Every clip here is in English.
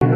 Yo,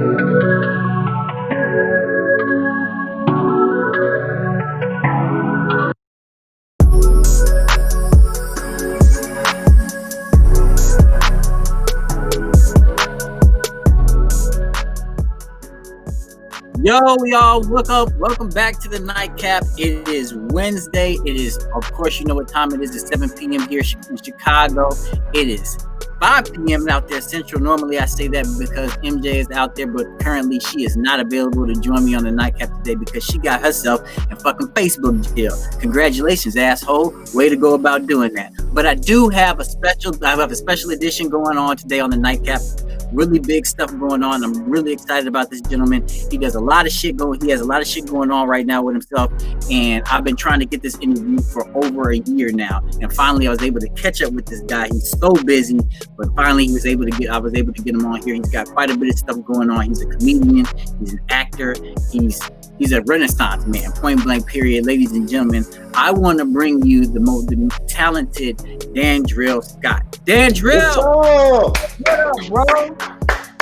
y'all, welcome back to the Nightcap. It is Wednesday. It is, of course, you know what time it is. It's 7 p.m. here in Chicago. It is 5 p.m. out there Central. Normally I say that because MJ is out there, but currently she is not available to join me on the Nightcap today because she got herself in fucking Facebook jail. Congratulations, asshole. Way to go about doing that. But I have a special edition going on today on the Nightcap. Really big stuff going on. I'm really excited about this gentleman. He has a lot of shit going on right now with himself, and I've been trying to get this interview for over a year now. And finally, I was able to catch up with this guy. He's so busy, but finally, I was able to get him on here. He's got quite a bit of stuff going on. He's a comedian. He's an actor. He's a Renaissance man, point blank, period. Ladies and gentlemen, I want to bring you the talented Dandrell Scott. Dandrell! What up, bro?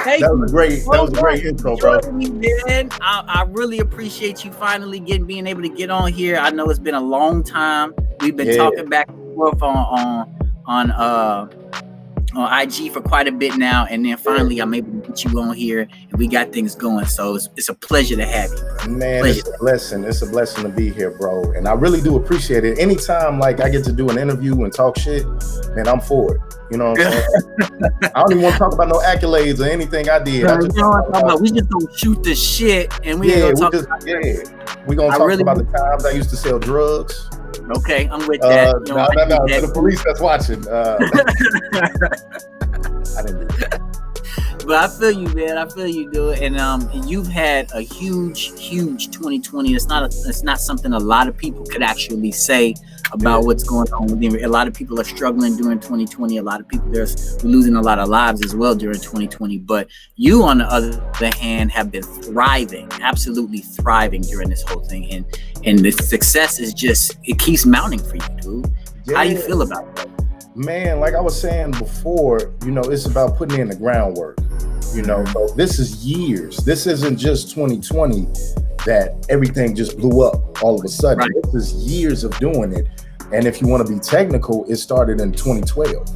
That was a great intro, bro. Man. I really appreciate you finally being able to get on here. I know it's been a long time. We've been talking back and forth on IG for quite a bit now, and then finally I'm able to get you on here, and we got things going. So it's a pleasure to have you, bro. Man, it's a blessing. It's a blessing to be here, bro. And I really do appreciate it. Anytime like I get to do an interview and talk shit, man, I'm for it. You know what I'm saying? I don't even want to talk about no accolades or anything I did. We just don't shoot the shit, and we're gonna talk about the times I used to sell drugs. Okay, I'm with that. No, to the police that's watching. I didn't do that. But I feel you, man. I feel you, dude. And you've had a huge 2020. It's not something a lot of people could actually say about what's going on with them. A lot of people are struggling during 2020. A lot of people are losing a lot of lives as well during 2020. But you, on the other hand, have been thriving, absolutely thriving during this whole thing. And the success is it keeps mounting for you, dude. Yeah. How you feel about that? Man, like I was saying before, it's about putting in the groundwork. So this is years. This isn't just 2020 that everything just blew up all of a sudden. Right. This is years of doing it. And if you want to be technical, it started in 2012.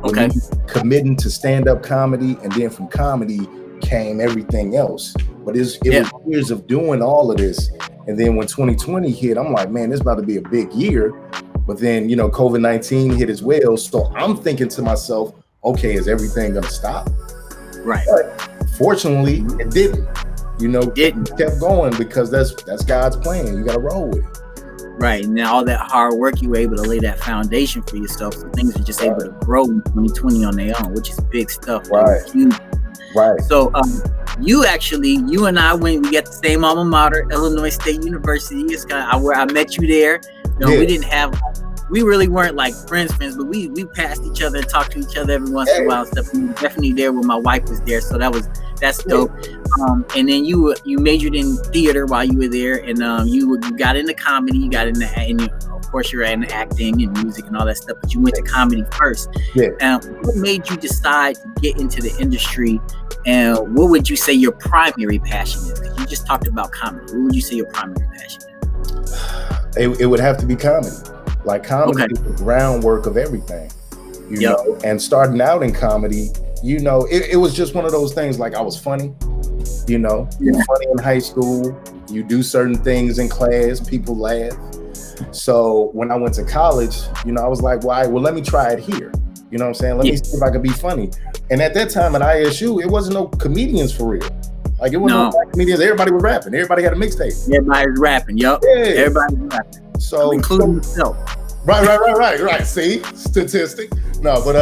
Okay. Committing to stand-up comedy, and then from comedy came everything else. But it was years of doing all of this. And then when 2020 hit, I'm like, man, this is about to be a big year. But then, COVID-19 hit as well. So I'm thinking to myself, okay, is everything going to stop? Right. But fortunately, it didn't. It kept going because that's God's plan. You got to roll with it. Right. And now all that hard work, you were able to lay that foundation for yourself. So things are just able to grow in 2020 on their own, which is big stuff. Right. Huge. Right. So you and I we got the same alma mater, Illinois State University. It's where I met you there. We really weren't like friends, but we passed each other and talked to each other every once in a while and stuff. We were definitely there when my wife was there, so that's dope. And then you majored in theater while you were there, and you got into comedy. You got into, of course, you're in acting and music and all that stuff, but you went to comedy first. Yeah. What made you decide to get into the industry, and what would you say your primary passion is? Because you just talked about comedy. What would you say your primary passion is? It would have to be comedy. Like comedy is the groundwork of everything, you know, and starting out in comedy, it was just one of those things. Like I was funny, you're funny in high school, you do certain things in class, people laugh. So when I went to college, I was like, well, let me try it here. You know what I'm saying? Let me see if I could be funny. And at that time at ISU, it wasn't no comedians for real. Like it wasn't no black comedians. Everybody was rapping. Everybody had a mixtape. Everybody was rapping. Yep. Yeah. Everybody was rapping. So including yourself. Right. See, statistic. No, but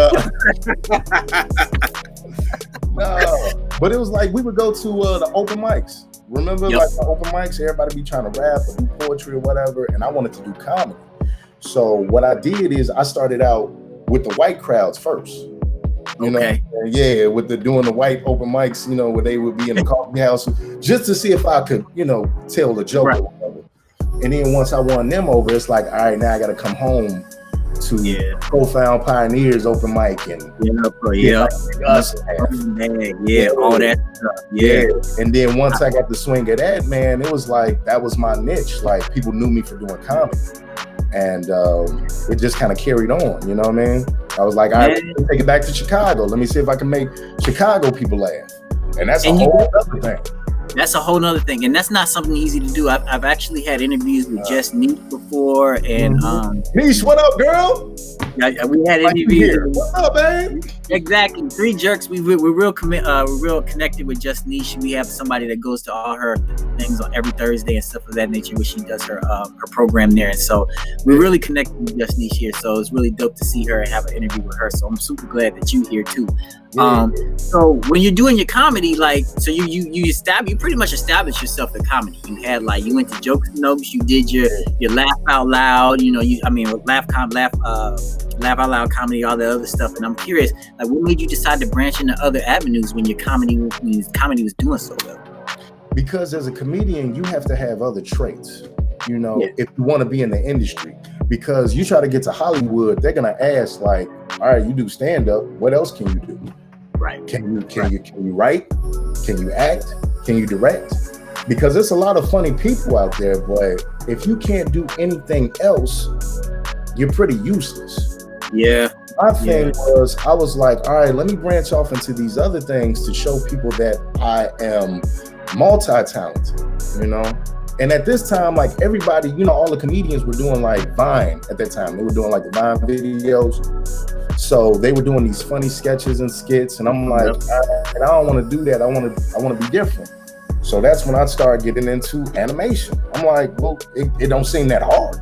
but it was like we would go to the open mics. Remember, like the open mics, everybody be trying to rap or do poetry or whatever, and I wanted to do comedy. So what I did is I started out with the white crowds first. With doing the white open mics, where they would be in the coffee house just to see if I could, tell the joke or whatever. And then once I won them over, it's like, all right, now I got to come home to co-found Pioneers open mic and all that stuff. And then once I got the swing of that, man, it was like that was my niche. Like people knew me for doing comedy, and it just kind of carried on. You know what I mean? I was like, all right, let's take it back to Chicago. Let me see if I can make Chicago people laugh, and that's a whole other thing. That's a whole nother thing, and that's not something easy to do. I've actually had interviews with Just Niche before, and Niche, what up, girl? We had interviews. What's up, babe? Exactly, Three Jerks. We're real connected with Just Niche. We have somebody that goes to all her things on every Thursday and stuff of that nature, where she does her program there, and so we're really connected with Just Niche here. So it's really dope to see her and have an interview with her. So I'm super glad that you're here too. So when you're doing your comedy, like, so you pretty much established yourself in comedy. You had you went to Jokes and Notes, you did your laugh out loud, laugh out loud comedy, all the other stuff. And I'm curious, like, what made you decide to branch into other avenues when your comedy was doing so well? Because as a comedian, you have to have other traits, if you want to be in the industry. Because you try to get to Hollywood, they're gonna ask like, all right, you do stand up, what else can you do? Right. Can you write? Can you act? Can you direct? Because there's a lot of funny people out there, but if you can't do anything else, you're pretty useless. Yeah. My thing was, I was like, all right, let me branch off into these other things to show people that I am multi-talented, And at this time, like everybody, all the comedians were doing like Vine at that time. They were doing like the Vine videos. So they were doing these funny sketches and skits. And I'm like, I don't want to do that. I want to be different. So that's when I started getting into animation. I'm like, well, it don't seem that hard.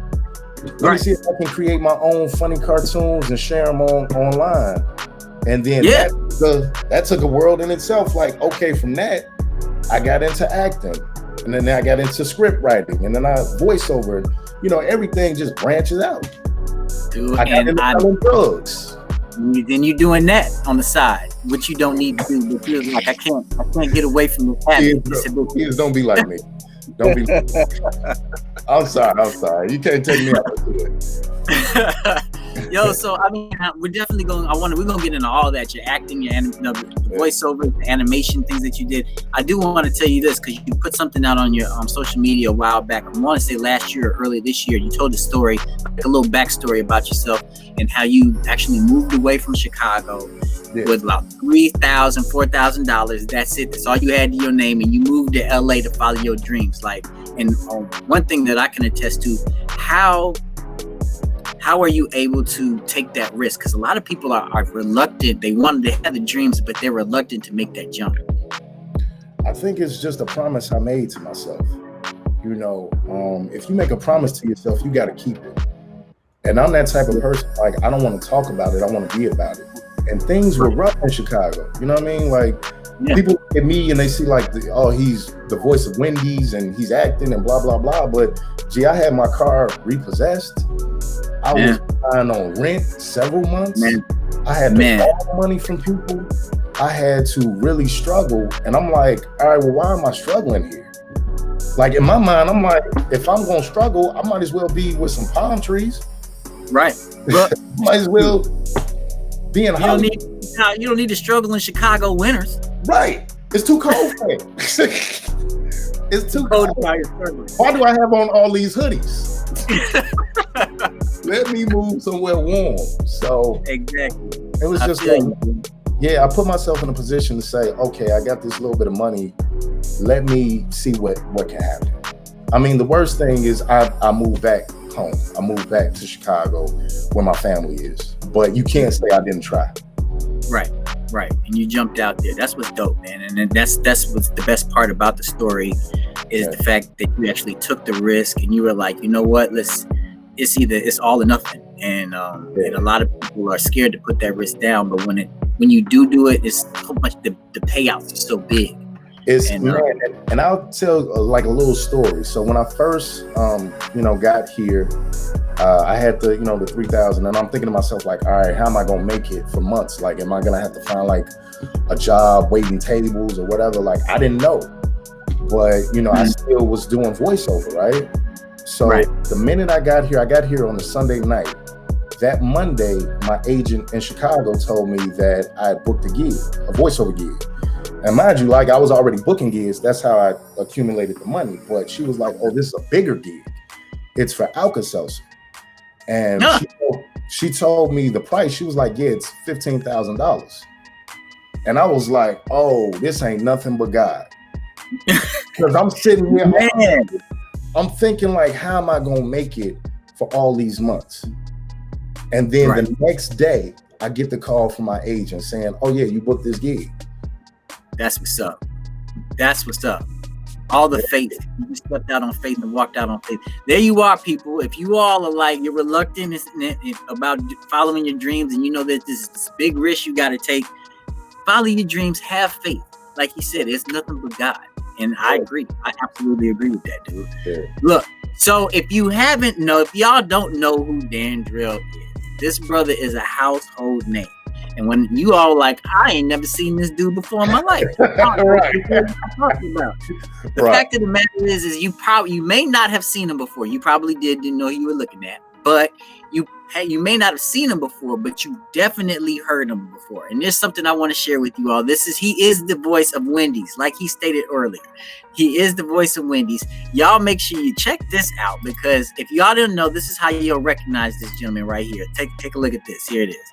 Let me see if I can create my own funny cartoons and share them online. And then that took a world in itself. Like, okay, from that, I got into acting. And then I got into script writing, and then I voiceover. Everything just branches out. Dude, I got into selling drugs. Then you're doing that on the side, which you don't need to do. But you're like, I can't get away from this habit. Kids, don't be like me. Don't be. I'm sorry. You can't take me out of it. Yo, so we're definitely we're gonna get into all that. Your acting, your voiceover, the animation things that you did. I do want to tell you this because you put something out on your social media a while back. I want to say last year or early this year. You told a story, like a little backstory about yourself and how you actually moved away from Chicago with about $3,000, $4,000. That's it. That's all you had to your name, and you moved to LA to follow your dreams. And one thing that I can attest to, how are you able to take that risk? Because a lot of people are reluctant. They wanted to have the dreams, but they're reluctant to make that jump. I think it's just a promise I made to myself. If you make a promise to yourself, you got to keep it. And I'm that type of person. Like, I don't want to talk about it. I want to be about it. And things were rough in Chicago. You know what I mean? Like, people look at me and they see like, he's the voice of Wendy's and he's acting and blah, blah, blah. But I had my car repossessed. I was behind on rent several months. I had to borrow money from people. I had to really struggle. And I'm like, all right, well, why am I struggling here? Like, in my mind, I'm like, if I'm going to struggle, I might as well be with some palm trees. Right. Might as well be in Hollywood. You don't need to struggle in Chicago winters. Right. It's too cold for it. It's too cold. Why do I have on all these hoodies? Let me move somewhere warm. So exactly. It was just like, I put myself in a position to say, okay, I got this little bit of money. Let me see what can happen. I mean, the worst thing is I moved back home. I moved back to Chicago where my family is. But you can't say I didn't try. Right. And you jumped out there. That's what's dope, man. And that's what's the best part about the story is the fact that you actually took the risk and you were like, you know what, it's all or nothing. And a lot of people are scared to put that risk down, but when you do it, it's so much, the payouts are so big. And I'll tell like a little story. So when I first got here, I had the 3,000, and I'm thinking to myself like, all right, how am I gonna make it for months? Like, am I gonna have to find like a job waiting tables or whatever? Like, I didn't know, but I still was doing voiceover, right? So the minute I got here on a Sunday night. that Monday, my agent in Chicago told me that I had booked a gig, a voiceover gig. And mind you, like I was already booking gigs. That's how I accumulated the money. But she was like, "Oh, this is a bigger gig. It's for Alka-Seltzer." And she told me the price. She was like, "Yeah, it's $15,000." And I was like, "Oh, this ain't nothing but God." Because I'm sitting here, man. I'm thinking like, how am I gonna make it for all these months? And then the next day, I get the call from my agent saying, "Oh yeah, you booked this gig." That's what's up. That's what's up. All the faith. You stepped out on faith and walked out on faith. There you are, people. If you all are like, you're reluctant about following your dreams, and you know that this is this big risk you got to take, follow your dreams, have faith. Like he said, it's nothing but God. And I agree. I absolutely agree with that, dude. Yeah. Look, so if y'all don't know who Dandrell is, this brother is a household name. And when you all like, I ain't never seen this dude before in my life. The fact of the matter is you may not have seen him before. You probably didn't know you were looking at, but you may not have seen him before, but you definitely heard him before. And there's something I want to share with you all. He is the voice of Wendy's, like he stated earlier. He is the voice of Wendy's. Y'all make sure you check this out, because if y'all didn't know, this is how you'll recognize this gentleman right here. Take a look at this. Here it is.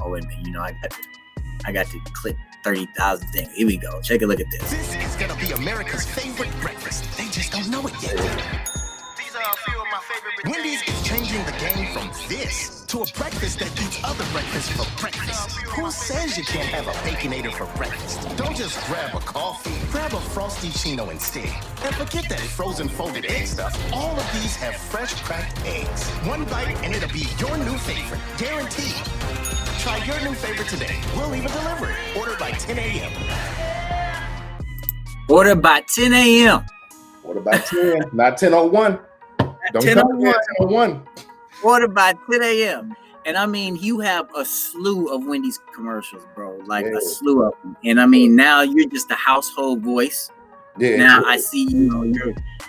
Oh, wait a minute. I got to click 30,000 things. Here we go. Take a look at this. This is going to be America's favorite breakfast. They just don't know it yet. These are a few of my favorite. Wendy's is changing the game from this to a breakfast that beats other breakfasts for breakfast. Who says you can't have a Baconator for breakfast? Don't just grab a coffee. Grab a Frosty Chino instead. And forget that frozen folded egg stuff. All of these have fresh cracked eggs. One bite and it'll be your new favorite. Guaranteed. Try your new favorite today. We'll even deliver it. Order by 10 a.m. Order by 10 a.m. Order by 10, not 10:01. Don't come here 10:01. Order by 10 a.m. And I mean, you have a slew of Wendy's commercials, bro. Like a slew of them. And I mean, now you're just a household voice. Yeah. Now I see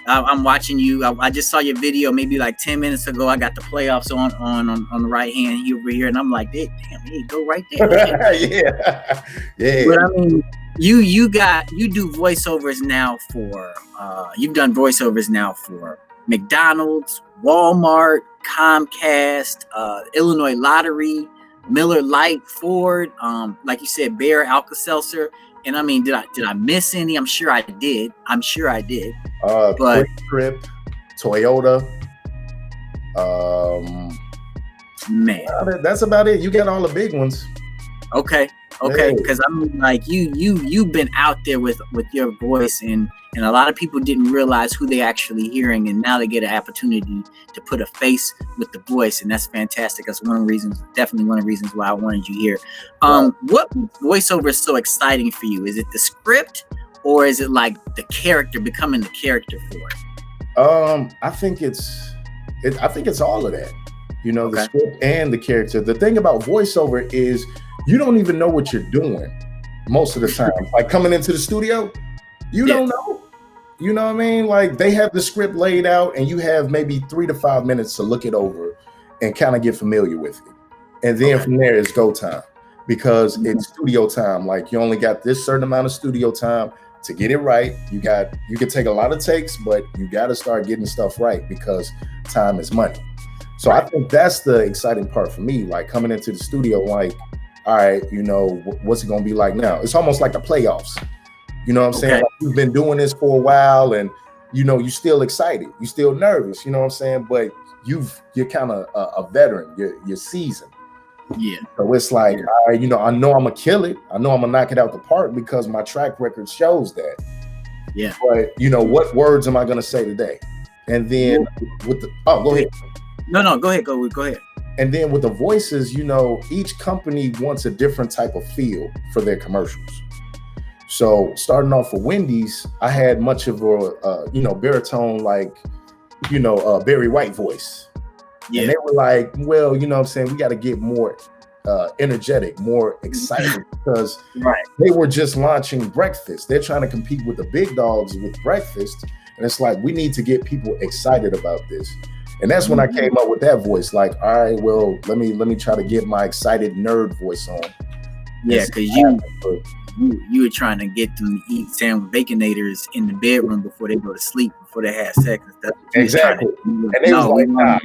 I'm watching you. I just saw your video maybe like 10 minutes ago. I got the playoffs on the right hand over here, and I'm like, hey, damn, hey, go right there. yeah. But I mean, you do voiceovers now for you've done voiceovers now for McDonald's, Walmart, Comcast, Illinois Lottery, Miller Lite, Ford, like you said, Bayer, Alka-Seltzer. And I mean, did I miss any? I'm sure I did. But Trip, Toyota. Man, that's about it. You got all the big ones. Okay. Because I mean, like you've been out there with your voice, and a lot of people didn't realize who they actually hearing, and now they get an opportunity to put a face with the voice, and that's fantastic. That's definitely one of the reasons why I wanted you here. What voiceover is so exciting for you? Is it the script, or is it like the character, becoming the character for it? I think it's all of that. The script and the character. The thing about voiceover is you don't even know what you're doing most of the time. Like coming into the studio, you don't know. You know what I mean? Like they have the script laid out and you have maybe 3 to 5 minutes to look it over and kind of get familiar with it. And then from there it's go time, because it's studio time. Like you only got this certain amount of studio time to get it right. You can take a lot of takes, but you got to start getting stuff right, because time is money. So I think that's the exciting part for me, like coming into the studio, like, all right, what's it going to be like now? It's almost like the playoffs. You know what I'm saying? Like you've been doing this for a while, and, you're still excited. You're still nervous, you know what I'm saying? But you're kind of a veteran. You're seasoned. Yeah. So it's like, all right, I know I'm going to kill it. I know I'm going to knock it out the park because my track record shows that. Yeah. But, what words am I going to say today? And then go ahead. No, go ahead. Go ahead. And then with the voices, each company wants a different type of feel for their commercials. So starting off for Wendy's, I had much of a, baritone, like, Barry White voice. Yeah. And they were like, well, you know what I'm saying? We got to get more energetic, more excited, because they were just launching breakfast. They're trying to compete with the big dogs with breakfast. And it's like, we need to get people excited about this. And that's when I came up with that voice. Like, all right, well, let me try to get my excited nerd voice on. Yeah, because you were trying to get them to eat sandwich baconators in the bedroom before they go to sleep, before they have sex and stuff. Exactly. And they was like, nah,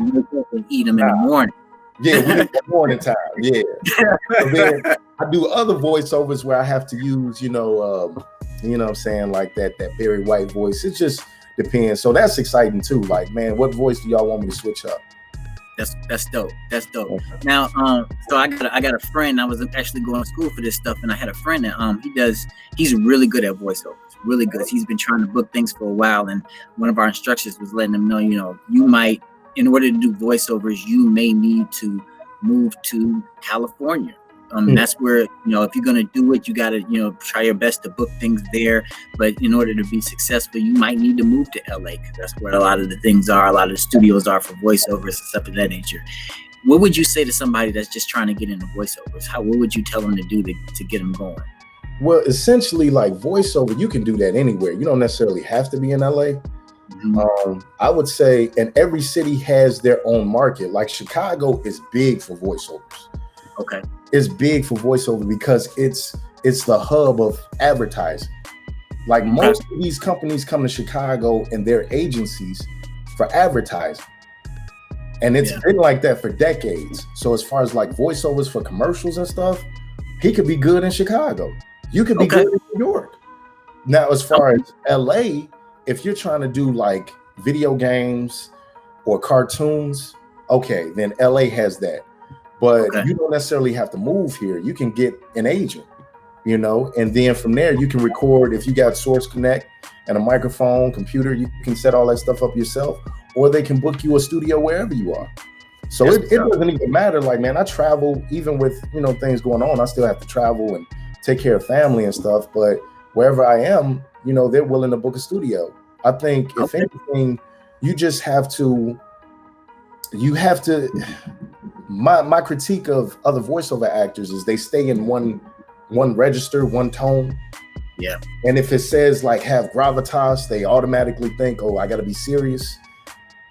eat them in the morning. Yeah, we in the morning time. Yeah. So then I do other voiceovers where I have to use, you know what I'm saying, like that Barry White voice. It just depends. So that's exciting too. Like, man, what voice do y'all want me to switch up? That's dope. That's dope. Okay. Now, so I got a friend. I was actually going to school for this stuff, and I had a friend that he's really good at voiceovers. Really good. He's been trying to book things for a while, and one of our instructors was letting him know, you know, you might, in order to do voiceovers, you may need to move to California. That's where, you know, if you're going to do it, you got to, you know, try your best to book things there. But in order to be successful, you might need to move to LA, because that's where a lot of the things are. A lot of the studios are for voiceovers and stuff of that nature. What would you say to somebody that's just trying to get into voiceovers? What would you tell them to do to get them going? Well, essentially, like voiceover, you can do that anywhere. You don't necessarily have to be in LA. I would say, and every city has their own market. Like Chicago is big for voiceovers. Okay. It's big for voiceover because it's the hub of advertising. Like most of these companies come to Chicago and their agencies for advertising. And it's been like that for decades. So as far as like voiceovers for commercials and stuff, he could be good in Chicago. You could be good in New York. Now, as far as LA, if you're trying to do like video games or cartoons, okay, then LA has that. But you don't necessarily have to move here. You can get an agent, you know, and then from there you can record. If you got Source Connect and a microphone, computer, you can set all that stuff up yourself, or they can book you a studio wherever you are. So it doesn't even matter. Like, man, I travel even with, you know, things going on. I still have to travel and take care of family and stuff. But wherever I am, you know, they're willing to book a studio. I think if anything, you just have to. My critique of other voiceover actors is they stay in one register, one tone. Yeah. And if it says like have gravitas, they automatically think, oh, I gotta be serious.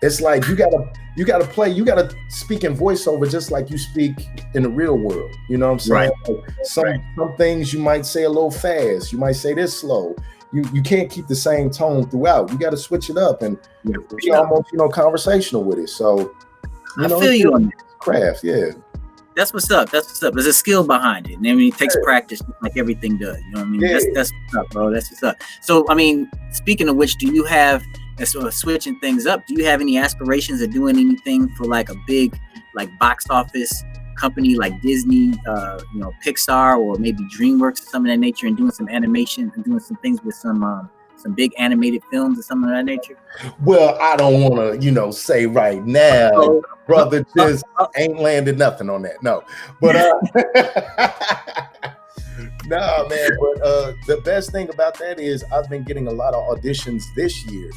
It's like you gotta speak in voiceover just like you speak in the real world. You know what I'm saying? Right. Like some things you might say a little fast, you might say this slow. You can't keep the same tone throughout. You gotta switch it up and be almost, you know, conversational with it. So I feel you on that. Craft, yeah. That's what's up. There's a skill behind it. And I mean, it takes practice, like everything does. You know what I mean? Yeah. That's what's up, bro. That's what's up. So, I mean, speaking of which, do you have, sort of switching things up, do you have any aspirations of doing anything for like a big, like box office company like Disney, you know, Pixar, or maybe DreamWorks or something of that nature, and doing some animation and doing some things with some big animated films or something of that nature? Well, I don't want to, you know, say right now, brother, just ain't landed nothing on that. No, but no, man. But the best thing about that is I've been getting a lot of auditions this year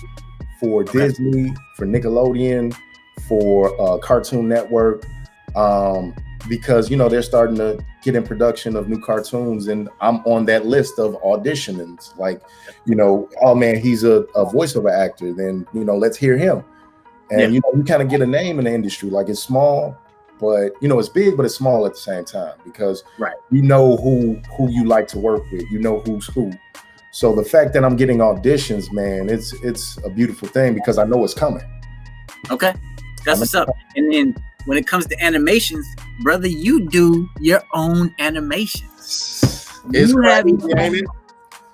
for Disney, for Nickelodeon, for Cartoon Network, because, you know, they're starting to get in production of new cartoons, and I'm on that list of auditionings. Like, you know, oh man, he's a voiceover actor, then, you know, let's hear him. And you know, you kind of get a name in the industry. Like, it's small, but, you know, it's big, but it's small at the same time, because you know who you like to work with, you know who's who. So the fact that I'm getting auditions, man, it's a beautiful thing, because I know it's coming. Okay, that's what's up. And then when it comes to animations, brother, you do your own animations. It's crazy, ain't it?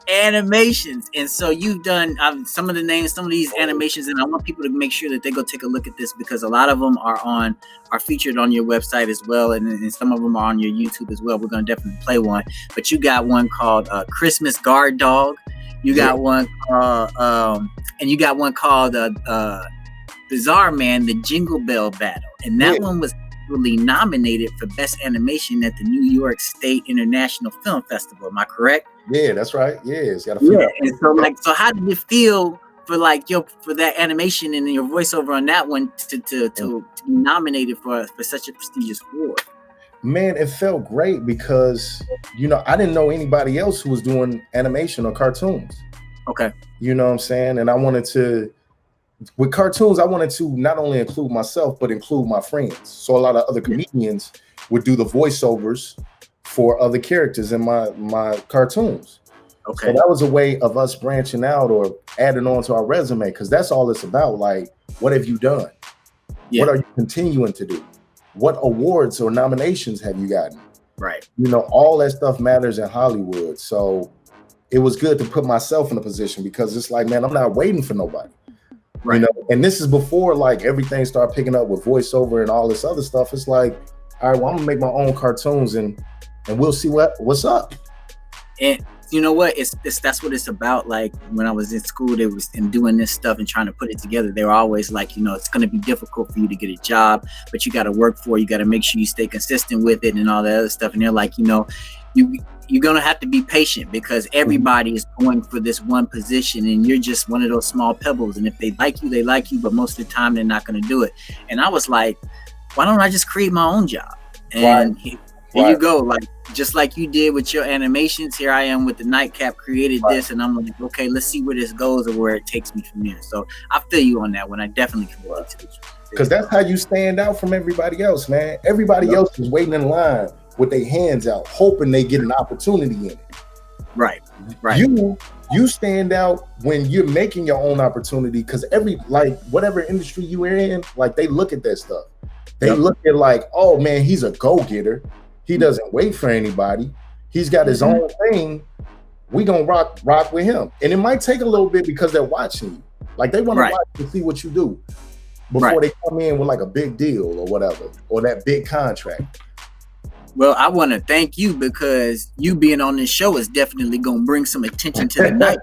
Animations. And so you've done some of the names, some of these animations, and I want people to make sure that they go take a look at this, because a lot of them are featured on your website as well, and some of them are on your YouTube as well. We're going to definitely play one. But you got one called Christmas Guard Dog. You got one and you got one called Bizarre Man, the Jingle Bell Battle. And that one was really nominated for Best Animation at the New York State International Film Festival. Am I correct? Yeah, that's right. Yeah, it's got a and so how did it feel for for that animation and your voiceover on that one to be nominated for such a prestigious award? Man, it felt great, because, you know, I didn't know anybody else who was doing animation or cartoons. Okay. You know what I'm saying? And I wanted to with cartoons, I wanted to not only include myself, but include my friends. So a lot of other comedians would do the voiceovers for other characters in my cartoons. Okay. So that was a way of us branching out or adding on to our resume, because that's all it's about. Like, what have you done? Yeah. What are you continuing to do? What awards or nominations have you gotten? Right. You know, all that stuff matters in Hollywood. So it was good to put myself in a position, because it's like, man, I'm not waiting for nobody. Right. You know, and this is before like everything started picking up with voiceover and all this other stuff. It's like, all right, well, I'm gonna make my own cartoons and we'll see what's up. And you know what? It's that's what it's about. Like when I was in school, they was in doing this stuff and trying to put it together. They were always like, you know, it's gonna be difficult for you to get a job, but you got to work for it. You got to make sure you stay consistent with it and all that other stuff. And they're like, you know, you're gonna have to be patient, because everybody is going for this one position, and you're just one of those small pebbles. And if they like you, they like you, but most of the time they're not gonna do it. And I was like, why don't I just create my own job? And here you go, like just like you did with your animations. Here I am with the Nightcap, created this, and I'm like, okay, let's see where this goes or where it takes me from there. So I feel you on that one. I definitely can relate to it, because that's how you stand out from everybody else, man. Everybody else is waiting in line with their hands out, hoping they get an opportunity in it. Right. You stand out when you're making your own opportunity, because whatever industry you are in, like they look at that stuff. They look at like, oh man, he's a go-getter. He doesn't wait for anybody. He's got his own thing. We gonna rock with him. And it might take a little bit because they're watching you. Like they want to watch to see what you do before they come in with like a big deal or whatever, or that big contract. Well, I want to thank you, because you being on this show is definitely going to bring some attention to the night.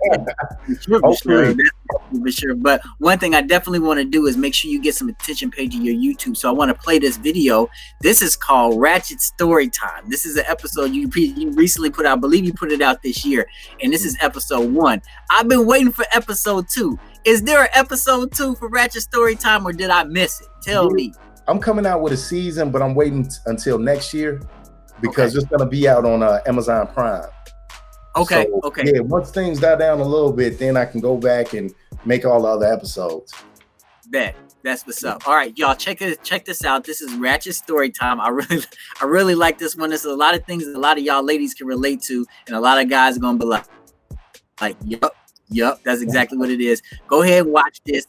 For sure. But one thing I definitely want to do is make sure you get some attention paid to your YouTube. So I want to play this video. This is called Ratchet Story Time. This is an episode you recently put out. I believe you put it out this year. And this is episode 1. I've been waiting for episode 2. Is there an episode 2 for Ratchet Story Time, or did I miss it? Tell me. I'm coming out with a season, but I'm waiting until next year, because it's going to be out on Amazon Prime. Okay. Yeah, once things die down a little bit, then I can go back and make all the other episodes. That's what's up. All right, y'all, check this out. This is Ratchet Story Time. I really like this one. There's a lot of things that a lot of y'all ladies can relate to, and a lot of guys are going to be like, yep, that's exactly what it is. Go ahead and watch this.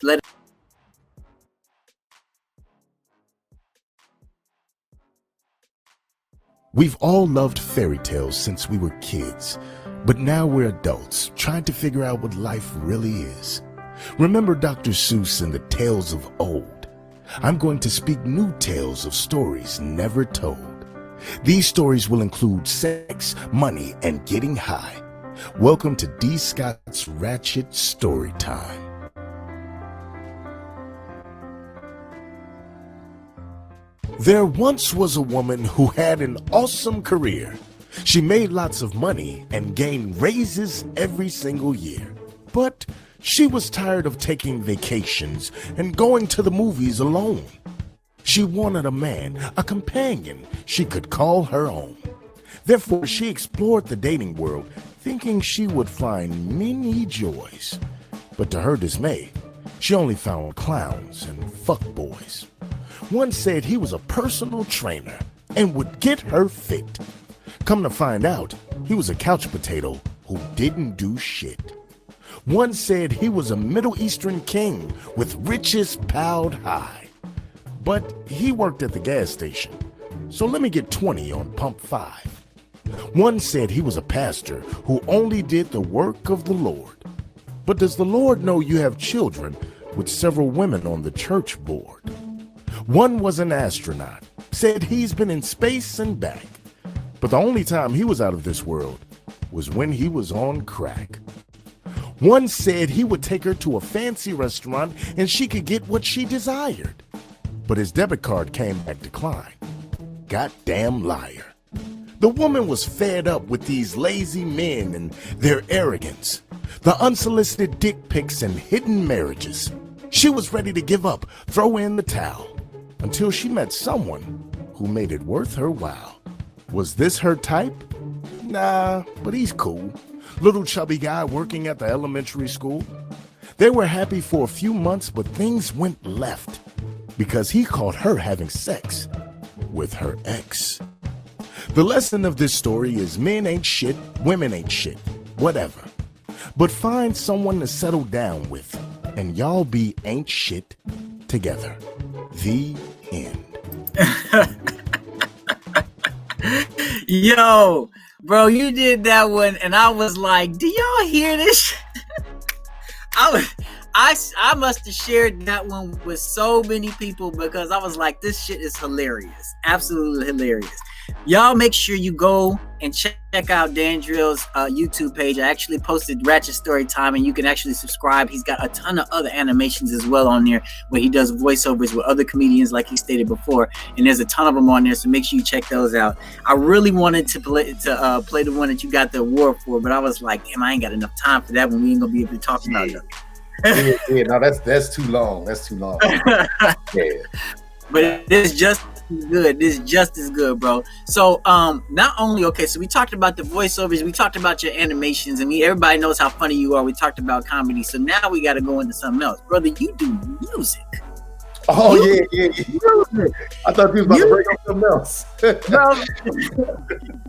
We've all loved fairy tales since we were kids, but now we're adults trying to figure out what life really is. Remember Dr. Seuss and the tales of old? I'm going to speak new tales of stories never told. These stories will include sex, money, and getting high. Welcome to D. Scott's Ratchet Story Time. There once was a woman who had an awesome career. She made lots of money and gained raises every single year. But she was tired of taking vacations and going to the movies alone. She wanted a man, a companion she could call her own. Therefore, she explored the dating world, thinking she would find many joys. But to her dismay, she only found clowns and fuckboys. One said he was a personal trainer and would get her fit. Come to find out, he was a couch potato who didn't do shit. One said he was a Middle Eastern king with riches piled high. But he worked at the gas station, so let me get 20 on pump 5. One said he was a pastor who only did the work of the Lord. But does the Lord know you have children with several women on the church board? One was an astronaut, said he's been in space and back. But the only time he was out of this world was when he was on crack. One said he would take her to a fancy restaurant and she could get what she desired. But his debit card came back declined. Goddamn liar. The woman was fed up with these lazy men and their arrogance, the unsolicited dick pics and hidden marriages. She was ready to give up, throw in the towel, until she met someone who made it worth her while. Was this her type? Nah, but he's cool. Little chubby guy working at the elementary school. They were happy for a few months, but things went left because he caught her having sex with her ex. The lesson of this story is men ain't shit, women ain't shit, whatever. But find someone to settle down with, and y'all be ain't shit together. The end. Yo, bro, you did that one, and I was like, do y'all hear this? I must have shared that one with so many people because I was like, this shit is hilarious. Absolutely hilarious. Y'all make sure you go and check out Dandrell's YouTube page. I actually posted Ratchet Story Time, and you can actually subscribe. He's got a ton of other animations as well on there where he does voiceovers with other comedians like he stated before, and there's a ton of them on there, so make sure you check those out. I really wanted to play the one that you got the award for, but I was like, damn, I ain't got enough time for that one. We ain't gonna be able to talk about that. No, that's too long. That's too long. Yeah. But it's just good. This is just as good, bro. So not only, okay, so we talked about the voiceovers, we talked about your animations, and everybody knows how funny you are. We talked about comedy. So now we got to go into something else. Brother, you do music. Oh, yeah. I thought you was about to bring up something else.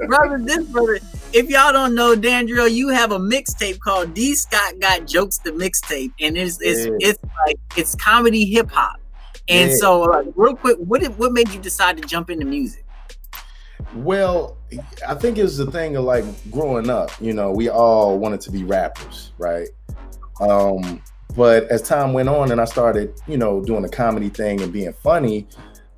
brother, if y'all don't know, Dandrell, you have a mixtape called D. Scott Got Jokes, the mixtape, and it's comedy hip hop. And so, real quick, what made you decide to jump into music? Well, I think it was the thing of like growing up. You know, we all wanted to be rappers, right? But as time went on and I started, you know, doing the comedy thing and being funny,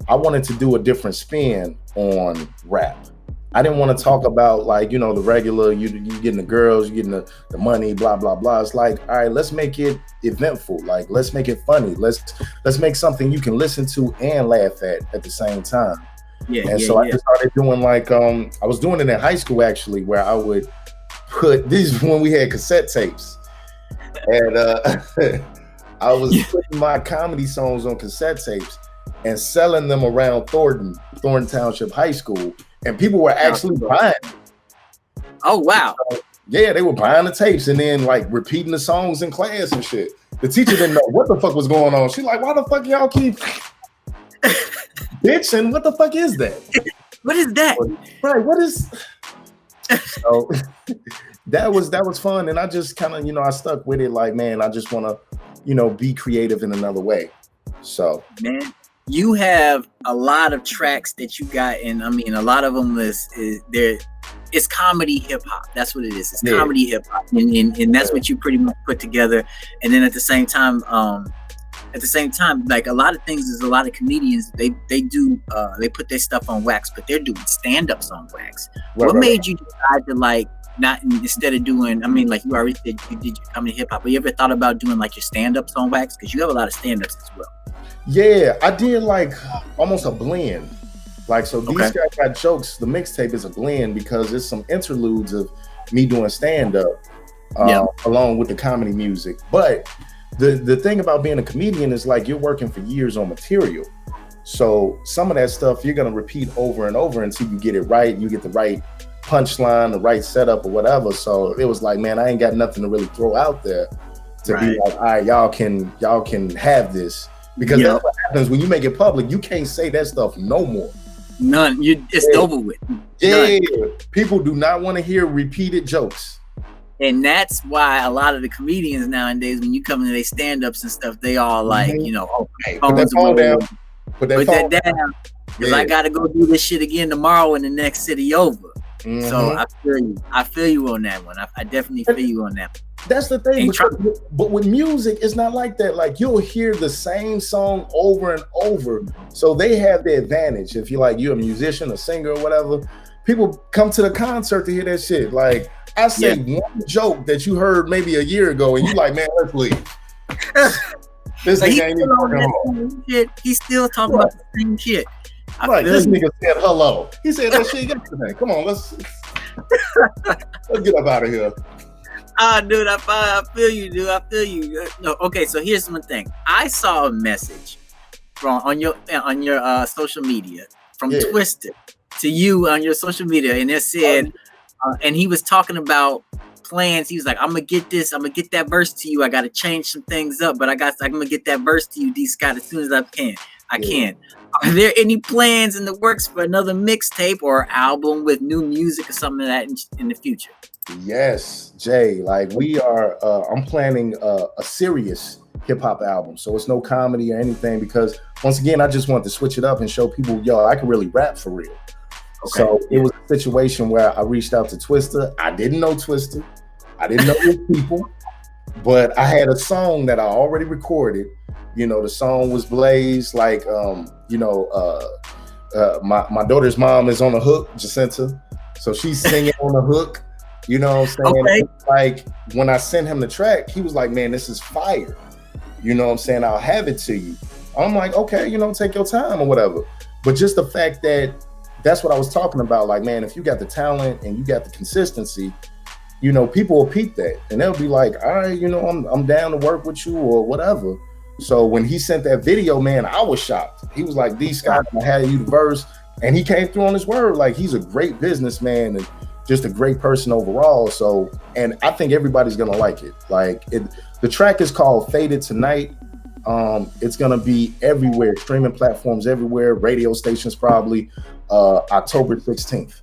I wanted to do a different spin on rap. I didn't want to talk about like, you know, the regular, you getting the girls, you getting the money, blah, blah, blah. It's like, all right, let's make it eventful. Like, let's make it funny. Let's make something you can listen to and laugh at the same time. I just started doing like, I was doing it in high school actually, where I would put, this is when we had cassette tapes. And I was putting my comedy songs on cassette tapes and selling them around Thornton Township High School. And people were actually buying. Oh, wow. Yeah, they were buying the tapes and then like repeating the songs in class and shit. The teacher didn't know what the fuck was going on. She's like, why the fuck y'all keep bitching? What the fuck is that? What is that? Right, what is... So that was fun. And I just kind of, you know, I stuck with it like, man, I just want to, you know, be creative in another way. So, man, you have a lot of tracks that you got, and I mean, a lot of them it's comedy hip hop. That's what it is. It's comedy hip hop, and that's what you pretty much put together. And then at the same time, like a lot of things, is a lot of comedians they put their stuff on wax, but they're doing stand-ups on wax. What made you decide to like not, instead of doing, I mean, like you already said you did your comedy hip hop, but you ever thought about doing like your stand-ups on wax? Because you have a lot of stand-ups as well. Yeah, I did like almost a blend. Like, so these guys got jokes. The mixtape is a blend because there's some interludes of me doing stand-up along with the comedy music. But the thing about being a comedian is like you're working for years on material. So some of that stuff you're gonna repeat over and over until you get it right. You get the right punchline, the right setup or whatever. So it was like, man, I ain't got nothing to really throw out there to be like, all right, y'all can have this. Because that's what happens when you make it public. You can't say that stuff no more. None. It's over with. Yeah. People do not want to hear repeated jokes. And that's why a lot of the comedians nowadays, when you come into their stand-ups and stuff, they all like, you know, okay, put that phone down. Put that down. Because I got to go do this shit again tomorrow in the next city over. So I feel you. I feel you on that one. I definitely feel you on that one. That's the thing. But with music, it's not like that. Like you'll hear the same song over and over. So they have the advantage. If you're like, you're a musician, a singer or whatever, people come to the concert to hear that shit. Like I say one joke that you heard maybe a year ago and you like, man, let's leave. This nigga ain't even talking about. He's still talking about the same shit. This nigga said hello. He said that shit yesterday. Come on, let's get up out of here. Dude, I feel you, dude. I feel you. No, okay, so here's one thing. I saw a message on your social media from Twisted to you on your social media, and it said, and he was talking about plans. He was like, I'm gonna get that verse to you. I gotta change some things up, but I'm gonna get that verse to you, D Scott, as soon as I can. Are there any plans in the works for another mixtape or album with new music or something like that in the future? Yes, Jay. Like we are, I'm planning a serious hip hop album, so it's no comedy or anything. Because once again, I just want to switch it up and show people, yo, I can really rap for real. Okay. So it was a situation where I reached out to Twista. I didn't know Twista. I didn't know his people, but I had a song that I already recorded. You know, the song was Blaze. Like, my daughter's mom is on the hook, Jacinta. So she's singing on the hook. You know what I'm saying? Okay. Like when I sent him the track, he was like, man, this is fire. You know what I'm saying? I'll have it to you. I'm like, okay, you know, take your time or whatever. But just the fact that that's what I was talking about. Like, man, if you got the talent and you got the consistency, you know, people will peep that and they'll be like, all right, you know, I'm down to work with you or whatever. So when he sent that video, man, I was shocked. He was like, D Scott, I had you the verse, and he came through on his word. Like, he's a great businessman and just a great person overall. So, and I think everybody's gonna like it. Like, the track is called Faded Tonight. It's gonna be everywhere, streaming platforms everywhere, radio stations probably, October 16th.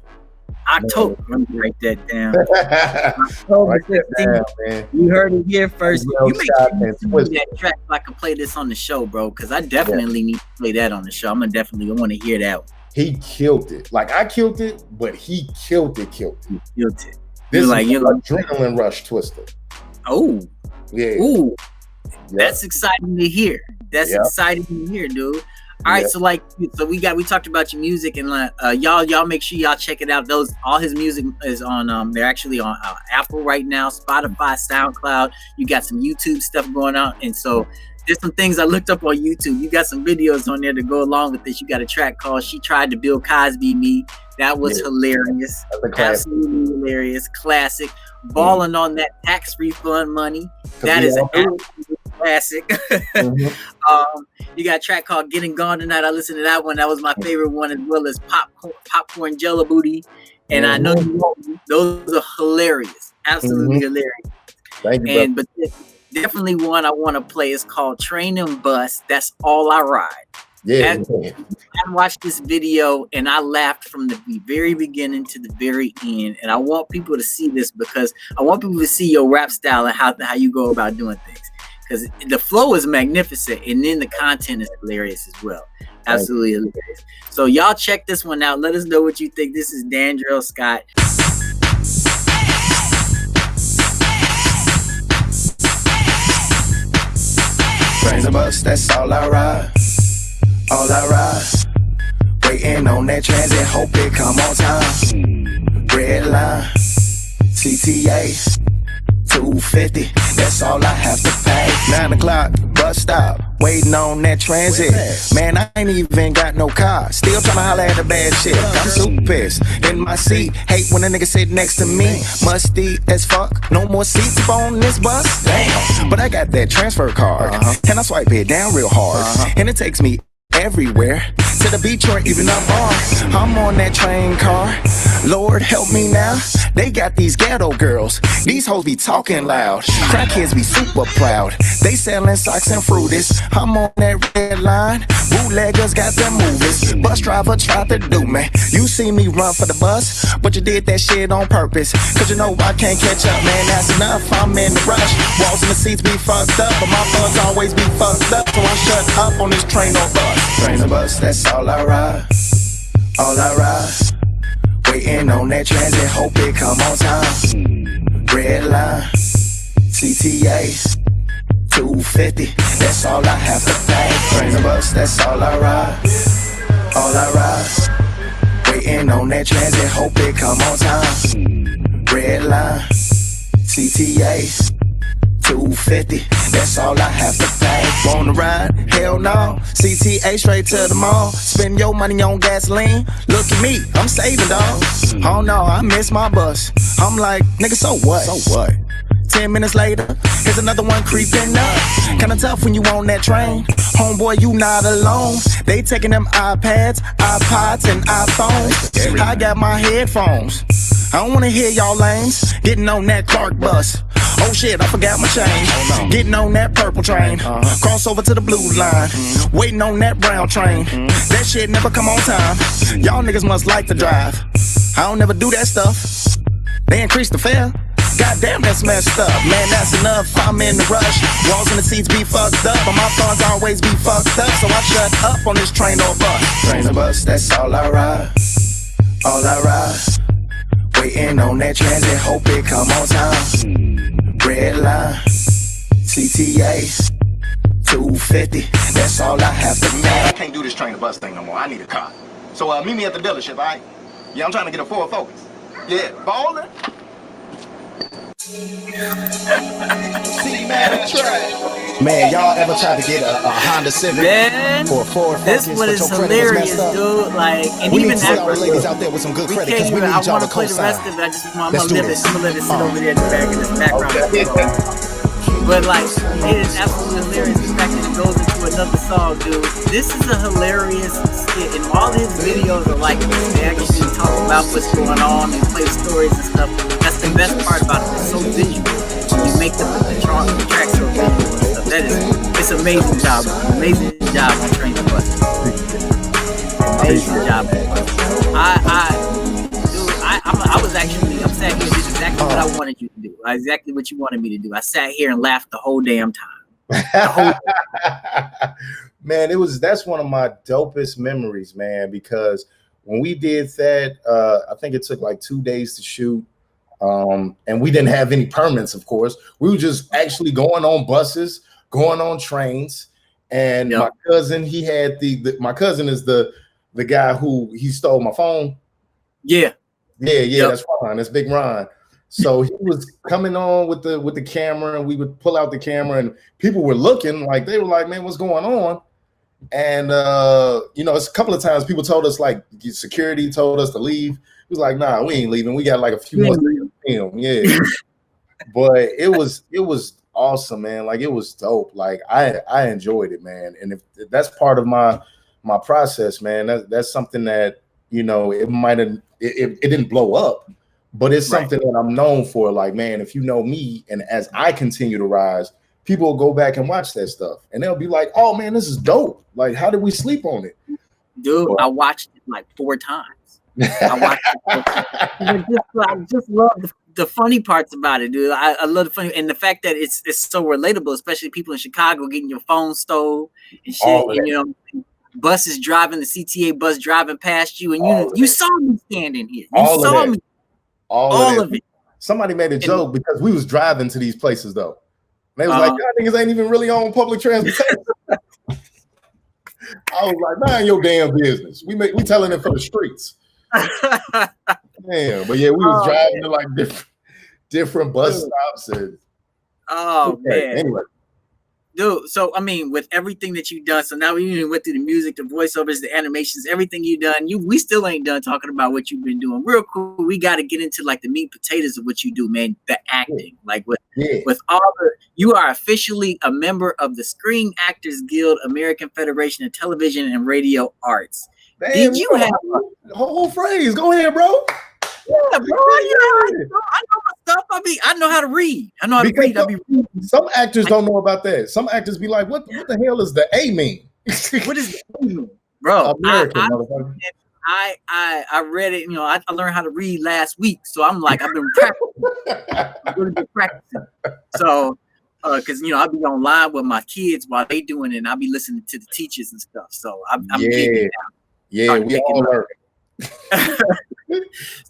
October, let me write that down. October 16th, man. You heard it here first. You make sure you send me that track so I can play this on the show, bro, because I definitely need to play that on the show. I'm gonna definitely want to hear that one. He killed it. Like, I killed it, but he killed it. He killed it. This is like adrenaline rush Twista. Oh. Yeah. Ooh. Yeah. That's exciting to hear. That's exciting to hear, dude. All right, so we talked about your music, and y'all make sure y'all check it out. All his music is on they're actually on Apple right now, Spotify, SoundCloud. You got some YouTube stuff going on, and so there's some things I looked up on YouTube. You got some videos on there to go along with this. You got a track called "She Tried to Bill Cosby Me." That was hilarious, absolutely hilarious, classic. Balling on that tax refund money. That is an absolute classic. Mm-hmm. You got a track called "Getting Gone Tonight." I listened to that one. That was my favorite one, as well as Popcorn Jello Booty. And I know those are hilarious, absolutely hilarious. Thank you, but definitely one I want to play is called "Train and Bus." That's all I ride. Yeah. I watched this video and I laughed from the very beginning to the very end. And I want people to see this because I want people to see your rap style and how you go about doing things. Because the flow is magnificent and then the content is hilarious as well. Absolutely hilarious. So y'all check this one out. Let us know what you think. This is Dandrell Scott. Trains and bus, that's all I ride. All I ride. Waiting on that transit, hope it come on time. Red line, CTA, 250, that's all I have to pay. 9 o'clock, bus stop, waiting on that transit. Man, I ain't even got no car, still tryna holler at the bad shit. I'm super pissed, in my seat, hate when a nigga sit next to me. Musty as fuck, no more seats up on this bus. Damn, but I got that transfer card, and I swipe it down real hard, and it takes me everywhere, to the beach or even a bar. I'm on that train car, Lord help me now. They got these ghetto girls, these hoes be talking loud. Crackheads be super proud, they selling socks and fruities. I'm on that red line, bootleggers got them movies. Bus driver tried to do me, you see me run for the bus, but you did that shit on purpose, cause you know I can't catch up, man, that's enough, I'm in the rush. Walls in the seats be fucked up, but my buns always be fucked up, so I shut up on this train or bus. Train and bus, that's all I ride. All I ride. Waiting on that transit, hope it come on time. Red line, CTA, 250, that's all I have to pay. Train and bus, that's all I ride. All I ride. Waiting on that transit, hope it come on time. Red line, CTA, 250, that's all I have to pay. Wanna ride? Hell no. CTA straight to the mall. Spend your money on gasoline. Look at me, I'm saving, dog. Oh no, I miss my bus. I'm like, nigga, so what? So what? 10 minutes later, here's another one creeping up. Kinda tough when you on that train. Homeboy, you not alone. They taking them iPads, iPods, and iPhones. I got my headphones. I don't wanna hear y'all lames getting on that Clark bus. Oh shit, I forgot my chain. Getting on that purple train. Cross over to the blue line. Waiting on that brown train. That shit never come on time. Y'all niggas must like to drive. I don't never do that stuff. They increased the fare. Goddamn, that's messed up. Man, that's enough. I'm in the rush. Walls in the seats be fucked up, but my funds always be fucked up. So I shut up on this train or bus. Train or bus, that's all I ride. All I ride. Waiting on that transit, hope it come on time. Red line, CTA, 250. That's all I have to make. I can't do this train or bus thing no more. I need a car. So meet me at the dealership, all right? Yeah, I'm trying to get a Ford Focus. Yeah, ballin'. Man, y'all ever tried to get a Honda Civic Man, or a Ford Focus? this one is hilarious, dude. Like, and We even need to see after our ladies out there with some good we credit can't because we even. need I y'all want to to play the rest co-sign. of it. I'm Let's gonna do let this. it sit over there in the back in the background. But like, it is absolutely hilarious. The fact that it goes into another song, dude. This is a hilarious skit, and all his videos are like this. They actually talk about what's going on and play stories and stuff. That's the best part about it. It's so visual. You make the track so visual and stuff. It's amazing job. Amazing job on Train the Bus. Amazing job. I'm sat here and did exactly what I wanted you to do. Exactly what you wanted me to do. I sat here and laughed the whole damn time. Man, that's one of my dopest memories, man, because when we did that, I think it took like 2 days to shoot. And we didn't have any permits, of course. We were just actually going on buses, going on trains. And my cousin, he had my cousin is the guy who he stole my phone. Yeah. That's Ron. That's Big Ron. So he was coming on with the camera, and we would pull out the camera, and people were looking like they were like, "Man, what's going on?" And it's a couple of times people told us, like, security told us to leave. He was like, "Nah, we ain't leaving. We got like a few more to film." Yeah, but it was awesome, man. Like, it was dope. Like, I enjoyed it, man. And if that's part of my process, man, that's something that it might have it didn't blow up, but it's something that I'm known for. Like, man, if you know me, and as I continue to rise, people will go back and watch that stuff, and they'll be like, "Oh man, this is dope. Like, how did we sleep on it?" Dude, I watched it like 4 times. I watched it 4 times. I just love the funny parts about it, dude. I love the funny, and the fact that it's so relatable, especially people in Chicago getting your phone stole and shit. And, buses driving, the CTA bus driving past you, and you saw me standing here. You saw me. All of it. Somebody made a joke because we was driving to these places though. They was like, "Y'all niggas ain't even really on public transportation." I was like, "Mind your damn business. We telling it for the streets." Damn, but yeah, we was driving to like different bus stops and. Man. Anyway. Dude, so I mean, with everything that you've done, so now we even went through the music, the voiceovers, the animations, everything you've done. We still ain't done talking about what you've been doing. Real cool. We got to get into like the meat and potatoes of what you do, man. The acting, like with all you are officially a member of the Screen Actors Guild, American Federation of Television and Radio Arts. Damn, did you have a whole phrase? Go ahead, bro. Yeah, bro. I know my stuff. I know how to read. I know how to read. Some actors don't know about that. Some actors be like, "What the hell is the A mean?" What is the A mean, bro? American, I read it. I learned how to read last week, so I'm like, I've been practicing. I've really been practicing. So, because I'll be online with my kids while they doing it, and I'll be listening to the teachers and stuff. So I'm getting it out. Yeah, we all learn.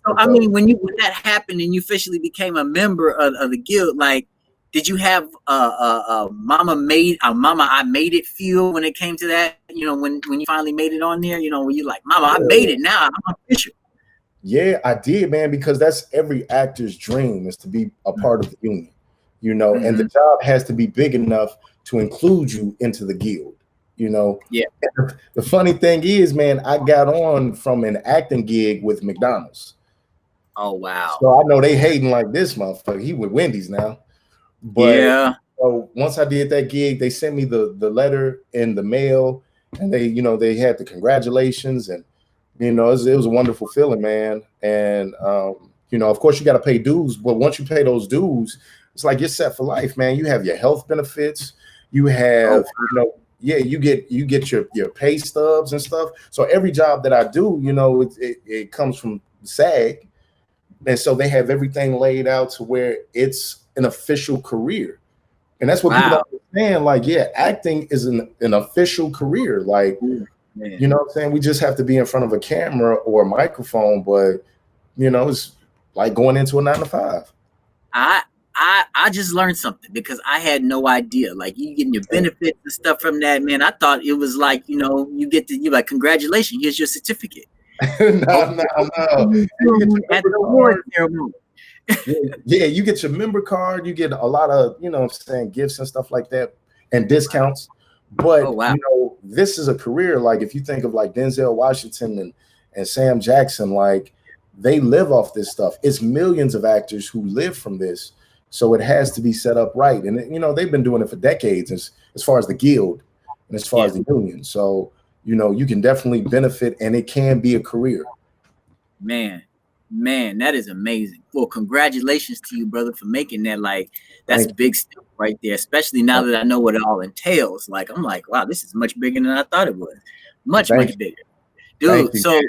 So I mean, when that happened and you officially became a member of the guild, like, did you have Mama I made it feel when it came to that? When you finally made it on there, were you like, "Mama, I made it now, I'm official"? Yeah, I did, man, because that's every actor's dream, is to be a part of the union, and the job has to be big enough to include you into the guild. Yeah. The funny thing is, man, I got on from an acting gig with McDonald's. Oh wow! So I know they hating like this motherfucker. He with Wendy's now. But so once I did that gig, they sent me the letter in the mail, and they had the congratulations, and it was a wonderful feeling, man. And You know, of course you got to pay dues, but once you pay those dues, it's like you're set for life, man. You have your health benefits, you have, you know, yeah, you get your pay stubs and stuff. So every job that I do, you know, it comes from SAG, and so they have everything laid out to where it's an official career, and that's what people don't understand. Like, yeah, acting is an official career. Like, you know what I'm saying? We just have to be in front of a camera or a microphone, but you know, it's like going into a 9 to 5. I just learned something because I had no idea. Like, you getting your benefits and stuff from that, man. I thought it was like, you know, you like, congratulations, here's your certificate. No. At the award ceremony. Yeah, you get your member card, you get a lot of, you know what I'm saying, gifts and stuff like that and discounts. But you know, this is a career. Like, if you think of like Denzel Washington and Sam Jackson, like, they live off this stuff. It's millions of actors who live from this. So it has to be set up right. And, you know, they've been doing it for decades as far as the guild and as far as the union. So, you know, you can definitely benefit, and it can be a career. Man, that is amazing. Well, congratulations to you, brother, for making that. Like, that's big stuff right there, especially now that I know what it all entails. Like, I'm like, wow, this is much bigger than I thought it was. Much bigger. Dude, so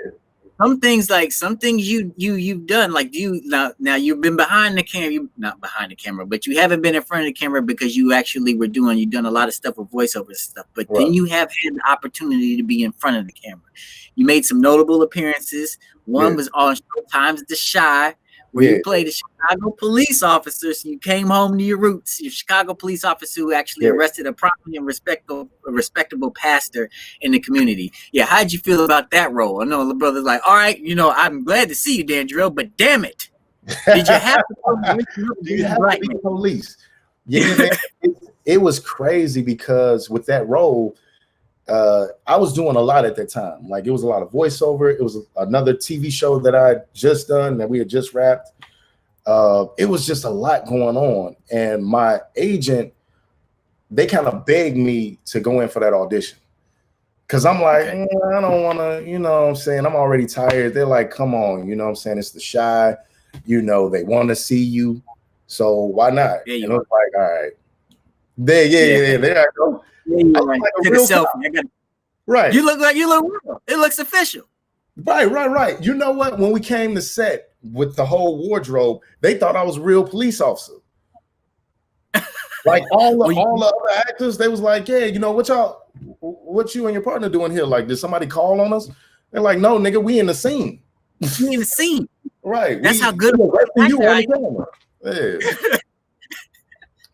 some things you've done, like, do you now you've been behind the camera, not behind the camera, but you haven't been in front of the camera because you actually you've done a lot of stuff with voiceover stuff, but then you have had the opportunity to be in front of the camera. You made some notable appearances. One was on Showtime's The Chi, where you played a Chicago police officer. So you came home to your roots. You're a Chicago police officer who actually arrested a prominent and respectable pastor in the community. Yeah, how'd you feel about that role? I know the brother's like, all right, you know, I'm glad to see you, Dandrell, but damn it, did you have to be police? Yeah, man, it was crazy because with that role, I was doing a lot at that time. Like, it was a lot of voiceover. It was another TV show that I had just done that we had just wrapped. It was just a lot going on. And my agent, they kind of begged me to go in for that audition. Cause I'm like, I don't want to, you know what I'm saying? I'm already tired. They're like, come on, you know what I'm saying? It's The Chi, you know, they want to see you. So why not? Yeah, and I was like, all right. There I go. Yeah, right. Take a selfie. Right. You look real. It looks official. Right. You know what? When we came to set with the whole wardrobe, they thought I was a real police officer. Like all the other actors, they was like, yeah, you know, what you and your partner doing here? Like, did somebody call on us? They're like, no, nigga, we in the scene. We in the scene. Right. That's how good you on the camera. Yeah.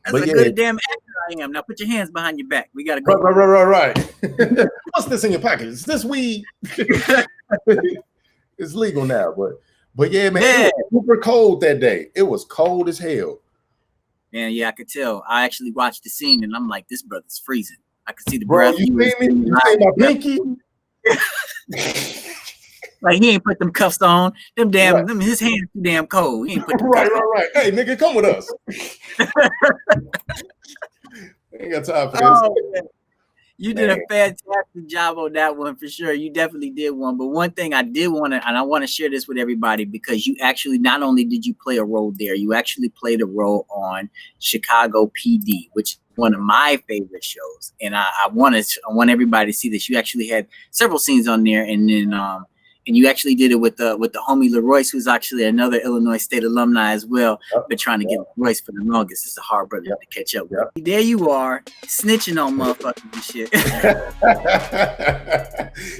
That's a good damn actor I am. Now put your hands behind your back. We gotta go. Right. What's this in your pocket? Is this weed? It's legal now, but yeah, man, it was super cold that day. It was cold as hell. Man, yeah, I could tell. I actually watched the scene and I'm like, this brother's freezing. I could see the breath. You see me? You see my pinky? Like, he ain't put them cuffs on. His hands too damn cold. He ain't put them right. Hey, nigga, come with us. Ain't got time for this. You did a fantastic job on that one for sure. You definitely did one. But one thing I did want to, and I want to share this with everybody, because you actually, not only did you play a role there, you actually played a role on Chicago PD, which is one of my favorite shows. And I want everybody to see this. You actually had several scenes on there, and then and you actually did it with the homie Leroyce, who's actually another Illinois State alumni as well. Been trying to get Leroyce for the longest. It's a hard brother to catch up with. There you are, snitching on motherfuckers and shit.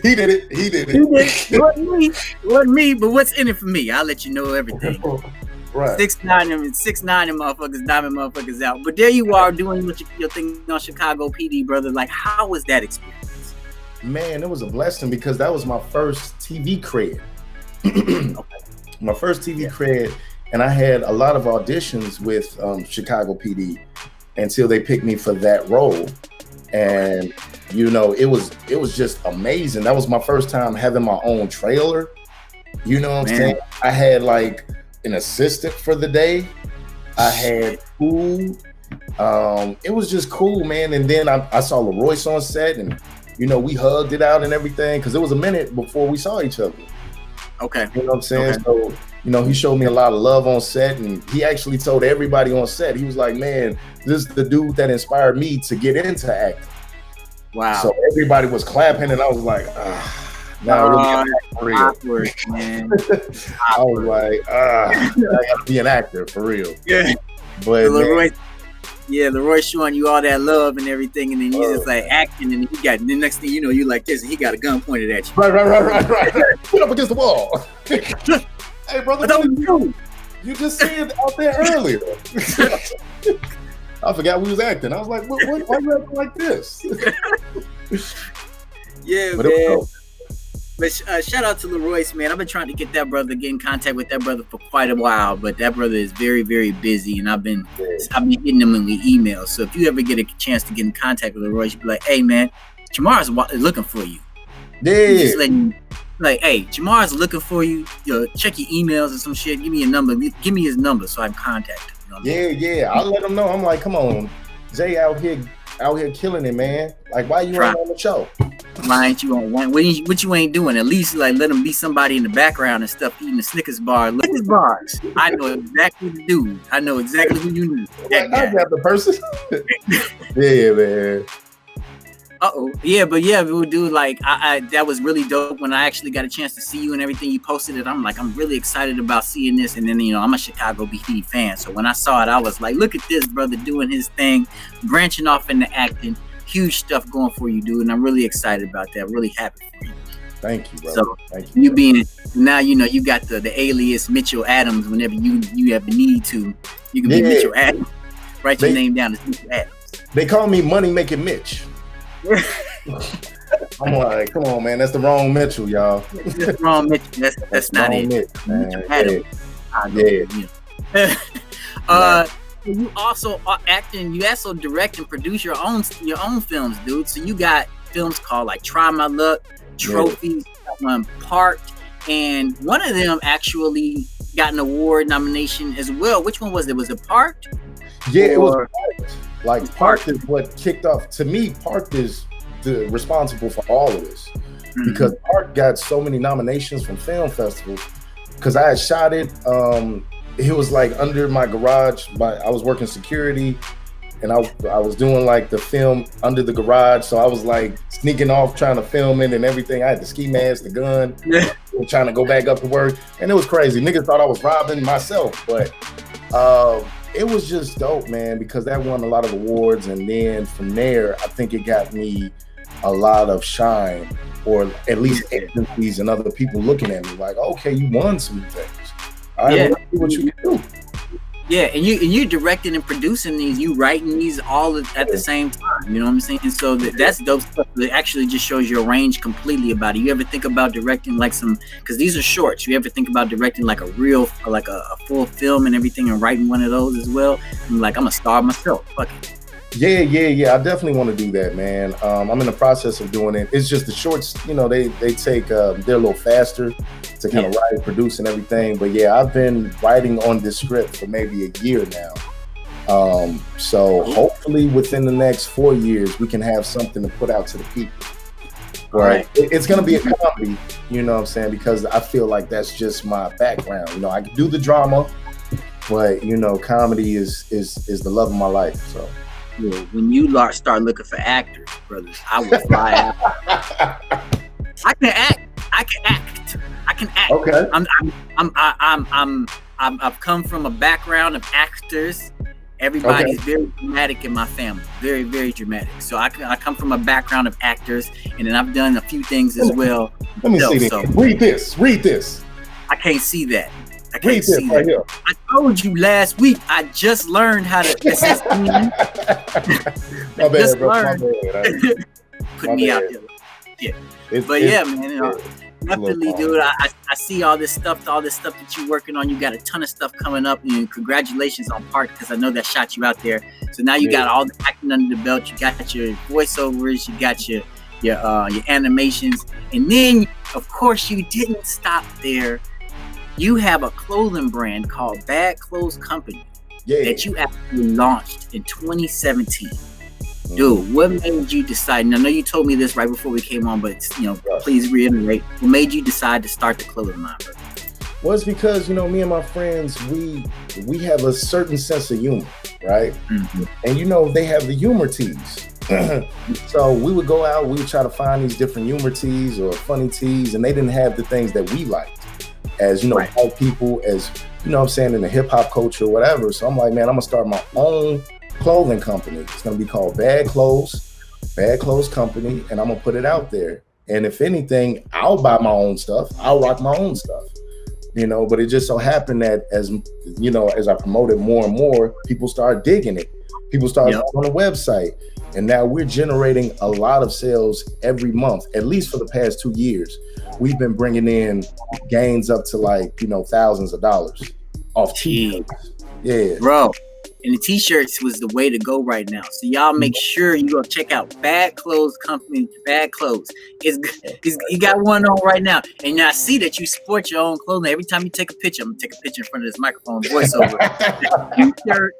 He did it. It wasn't me, but what's in it for me? I'll let you know everything. Right. 6'9" and motherfuckers, diamond motherfuckers out. But there you are doing your thing on Chicago PD, brother. Like, how was that experience? Man, it was a blessing because that was my first TV cred. My first TV cred, and I had a lot of auditions with Chicago PD until they picked me for that role. And you know, it was just amazing. That was my first time having my own trailer. You know what I'm saying? I had like an assistant for the day. I had food. It was just cool, man. And then I saw Leroyce on set, and you know, we hugged it out and everything because it was a minute before we saw each other. Okay. You know what I'm saying? Okay. So You know, he showed me a lot of love on set, and he actually told everybody on set, he was like, man, this is the dude that inspired me to get into acting. Wow. So everybody was clapping, and I was like, now really for real. Awkward, man. I was like, I gotta be an actor for real. Yeah. But Leroy showing you all that love and everything, and then you just like acting, and he got the next thing you know, you like this, and he got a gun pointed at you. Right. Put up against the wall. Hey, brother, you just said out there earlier. I forgot we was acting. I was like, why you acting like this? Yeah, but man. But shout out to Leroyce, man. I've been trying to get that brother, get in contact with that brother for quite a while, but that brother is very, very busy, and I've been hitting him in the emails. So if you ever get a chance to get in contact with Leroyce, you be like, hey, man, Jamar's looking for you. Yeah. Just letting like, hey, Jamar's looking for you. Check your emails or some shit. Give me a number. Give me his number so I can contact him. You know what I mean? Yeah. I'll let him know. I'm like, come on, Jay out here killing it, man. Like, why you ain't on the show? Why ain't you on one? What you ain't doing? At least like let him be somebody in the background and stuff, eating the Snickers bar. Snickers bars. I know exactly the dude. I know exactly who you need. I got the person. Yeah, man. Dude, like I that was really dope when I actually got a chance to see you and everything. You posted it. I'm like, I'm really excited about seeing this. And then, you know, I'm a Chicago BD fan. So when I saw it, I was like, look at this brother doing his thing, branching off into acting. Huge stuff going for you, dude. And I'm really excited about that. Really happy for you. Thank you, bro. So thank you. You being now, you know, you got the alias Mitchell Adams. Whenever you ever need to, you can be Mitchell Adams. Write your name down as Mitchell Adams. They call me Money Making Mitch. I'm like, come on, man, that's the wrong Mitchell, y'all. That's wrong Mitchell. That's not it. Mitch, man. You also are acting. You also direct and produce your own films, dude. So you got films called like Try My Luck, Trophies, Parked, and one of them actually got an award nomination as well. Which one was it? Was it Parked? Yeah, it was Parked. Like, Parked is what kicked off. To me, Parked is responsible for all of this. Because Parked got so many nominations from film festivals. Because I had shot it. It was like under my garage. I was working security, and I was doing like the film under the garage. So I was like sneaking off trying to film it and everything. I had the ski mask, the gun, trying to go back up to work. And it was crazy. Niggas thought I was robbing myself, but it was just dope, man, because that won a lot of awards. And then from there, I think it got me a lot of shine, or at least agencies and other people looking at me like, okay, you won some things. All right, let's see what you can do. Yeah, and you directing and producing these, you writing these all at the same time. You know what I'm saying? And so that's dope stuff. It actually just shows your range completely about it. You ever think about directing like because these are shorts. You ever think about directing like a full film and everything, and writing one of those as well? I'm like, I'm a star myself. Fuck it. Yeah. I definitely want to do that, man. I'm in the process of doing it. It's just the shorts, you know, they take they're a little faster to kind of write, produce, and everything. But yeah, I've been writing on this script for maybe a year now. So hopefully within the next 4 years, we can have something to put out to the people. Right? It's gonna be a comedy, you know what I'm saying? Because I feel like that's just my background. You know, I can do the drama, but you know, comedy is the love of my life. So. Yeah, when you start looking for actors, brothers, I will fly out. I can act. Okay. I've come from a background of actors. Everybody's very dramatic in my family. Very, very dramatic. So I come from a background of actors, and then I've done a few things as well. Let me see this. So, read this. I can't see that. I can't read see this right that. here. I told you last week. I just learned how to assist me. My bad, bro. My bad. Put me out there. Yeah. Man, you know, definitely, dude. I see all this stuff that you're working on. You got a ton of stuff coming up, and congratulations on Park, because I know that shot you out there. So now you got all the acting under the belt. You got your voiceovers. You got your animations, and then of course you didn't stop there. You have a clothing brand called Bad Clothes Company that you actually launched in 2017. Dude, what made you decide? And I know you told me this right before we came on, but you know, please reiterate. What made you decide to start the clothing line? Well, it's because, you know, me and my friends, we have a certain sense of humor, right? Mm-hmm. And, you know, they have the humor tees. So we would go out, we would try to find these different humor tees or funny tees, and they didn't have the things that we liked as, you know, white people, as, you know what I'm saying, in the hip hop culture or whatever. So I'm like, man, I'm gonna start my own clothing company. It's gonna be called Bad Clothes Company, and I'm gonna put it out there. And if anything, I'll buy my own stuff. I'll rock my own stuff, you know. But it just so happened that, as you know, as I promoted more and more, people started digging it. People started on the website, and now we're generating a lot of sales every month. At least for the past 2 years, we've been bringing in gains up to, like, you know, thousands of dollars off t-shirts. Yeah, bro. And the t-shirts was the way to go right now. So y'all make sure you go check out Bad Clothes Company. Bad Clothes. You got one on right now. And I see that you sport your own clothing. Every time you take a picture, I'm going to take a picture in front of this microphone voiceover. T-shirt.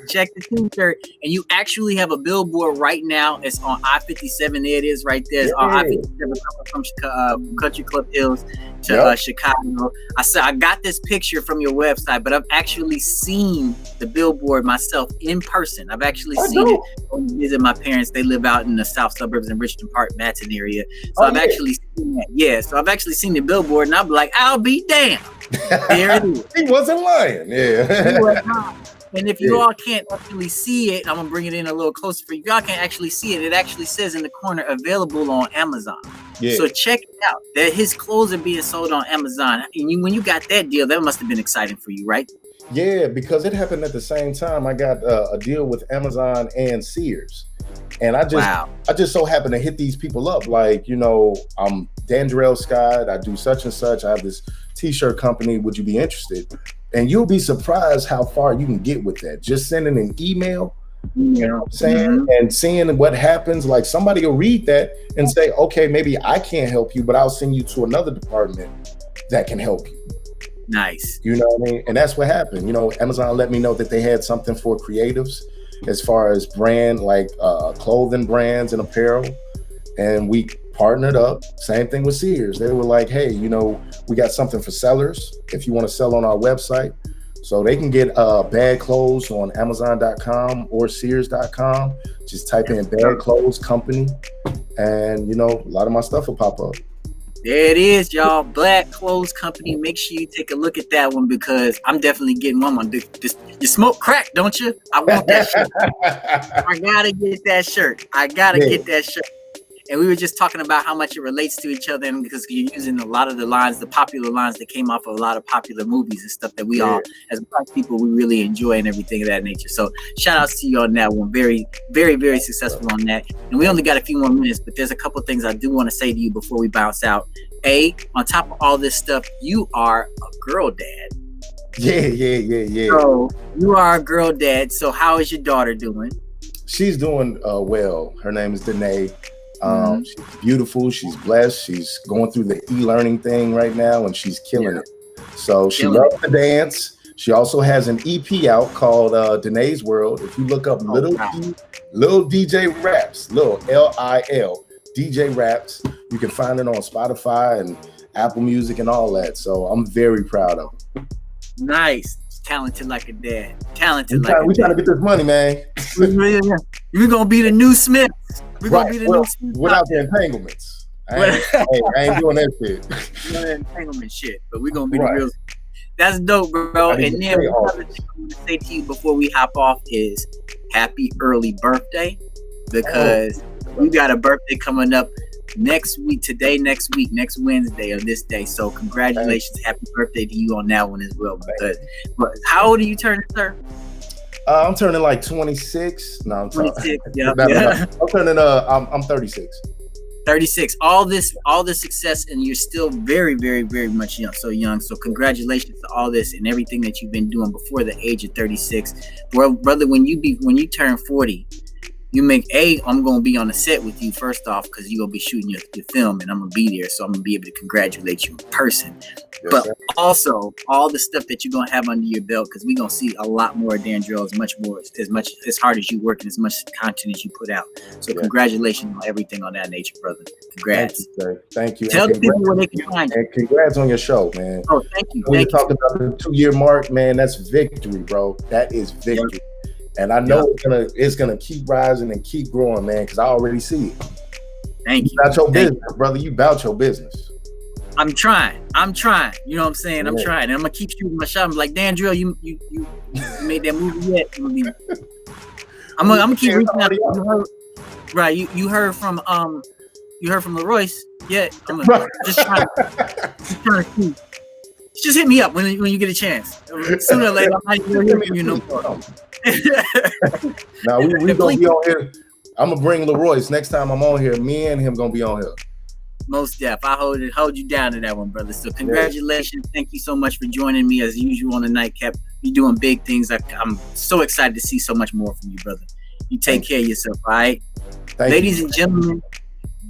Check the t-shirt. And you actually have a billboard right now. It's on I-57. There it is right there. It's on I-57 from Country Club Hills to Chicago. I got this picture from your website, but I've actually seen the billboard myself in person. I've actually seen it when I visit my parents. They live out in the south suburbs in Richmond Park, Matson area. So I've actually seen that. Yeah, so I've actually seen the billboard, and I'm like, I'll be damned. There it is. He wasn't lying. Yeah. And if you all can't actually see it, I'm gonna bring it in a little closer for you. Y'all can't actually see it. It actually says in the corner, available on Amazon. Yeah. So check it out. That his clothes are being sold on Amazon. And when you got that deal, that must have been exciting for you, right? Yeah, because it happened at the same time. I got a deal with Amazon and Sears, and I just so happened to hit these people up. Like, you know, I'm Dandrell Scott. I do such and such. I have this t-shirt company. Would you be interested? And you'll be surprised how far you can get with that. Just sending an email, you know what I'm saying, and seeing what happens. Like, somebody will read that and say, okay, maybe I can't help you, but I'll send you to another department that can help you. Nice. You know what I mean? And that's what happened. You know, Amazon let me know that they had something for creatives as far as brand, like clothing brands and apparel. And we partnered up. Same thing with Sears. They were like, hey, you know, we got something for sellers if you want to sell on our website. So they can get Bad Clothes on Amazon.com or Sears.com. Just type in Bad Clothes Company, and, you know, a lot of my stuff will pop up. There it is, y'all. Black Clothes Company. Make sure you take a look at that one, because I'm definitely getting one. You smoke crack, don't you? I want that shirt. I gotta get that shirt. Get that shirt. And we were just talking about how much it relates to each other, and because you're using a lot of the lines, the popular lines that came off of a lot of popular movies and stuff that we all, as black people, we really enjoy and everything of that nature. So shout outs to you on that one. Very, very, very successful on that. And we only got a few more minutes, but there's a couple of things I do want to say to you before we bounce out. On top of all this stuff, you are a girl dad. Yeah. So you are a girl dad. So how is your daughter doing? She's doing well. Her name is Danae. She's beautiful. She's blessed. She's going through the e-learning thing right now, and she's killing it. So she loves to dance. She also has an EP out called Danae's World. If you look up Little DJ Raps, Lil L-I-L DJ Raps, you can find it on Spotify and Apple Music and all that. So I'm very proud of her. Nice. Talented like a dad. We trying to get this money, man. We're gonna be the new Smith. We're gonna be the new Smith without the entanglements. I ain't doing that shit. Entanglement shit, but we're gonna be the real. That's dope, bro. And then another thing I'm gonna say to you before we hop off is happy early birthday, because we got a birthday coming up next Wednesday of this day. So congratulations, happy birthday to you on that one as well. Because how old are you turning, sir? I'm turning like 26. No, I'm 26. Yeah. I'm turning. I'm 36. 36. All this success, and you're still very, very, very much young. So congratulations to all this and everything that you've been doing before the age of 36, brother. When you turn 40, I'm gonna be on the set with you first off because you're gonna be shooting your film and I'm gonna be there, so I'm gonna be able to congratulate you in person. Yes, but sir. Also all the stuff that you're gonna have under your belt, because we're gonna see a lot more of Dandrell, as hard as you work and as much content as you put out. So congratulations on everything on that nature, brother. Congrats. Thank you, sir. Thank you. Tell the people where they can find you. And congrats on your show, man. Oh, thank you. When you talk about the 2-year mark, man, that's victory, bro. That is victory. Yeah. And I know it's gonna keep rising and keep growing, man, because I already see it. Thank you. About your business, brother. You about your business. I'm trying. You know what I'm saying? I'm trying. And I'm gonna keep shooting my shot. I'm like, Dandrell, you made that movie yet? I'm gonna keep reaching out. You heard from LaRoyce? Yeah. Just trying to see. Just hit me up when you get a chance. Sooner or later, I might hear from you no more. Now we gonna be on here. I'm gonna bring LaRoyce next time I'm on here. Me and him gonna be on here. Most def. I hold you down to that one, brother. So congratulations. Thank you so much for joining me as usual on the Nightcap. You're doing big things. I'm so excited to see so much more from you, brother. You take care of yourself, all right? Ladies and gentlemen,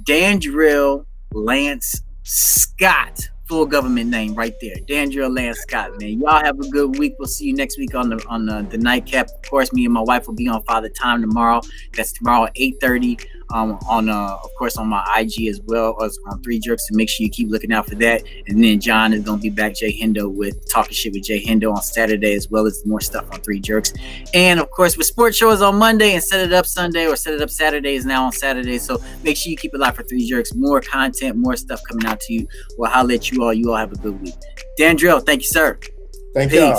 Dandrell Lance Scott. Full government name right there. Dandrell Lance Scott, man. Y'all have a good week. We'll see you next week on the Nightcap. Of course, me and my wife will be on Father Time tomorrow. That's tomorrow at 8:30. Of course on my IG as well as on 3 Jerks. So make sure you keep looking out for that. And then John is gonna be back, Jay Hendo, with Talking Shit with Jay Hendo on Saturday, as well as more stuff on 3 Jerks. And of course, with sports shows on Monday and Set It Up Sunday or Set It Up Saturday is now on Saturday. So make sure you keep it live for 3 Jerks. More content, more stuff coming out to you. We'll holler at you all. You all have a good week. Dandrell, thank you, sir. Thank you.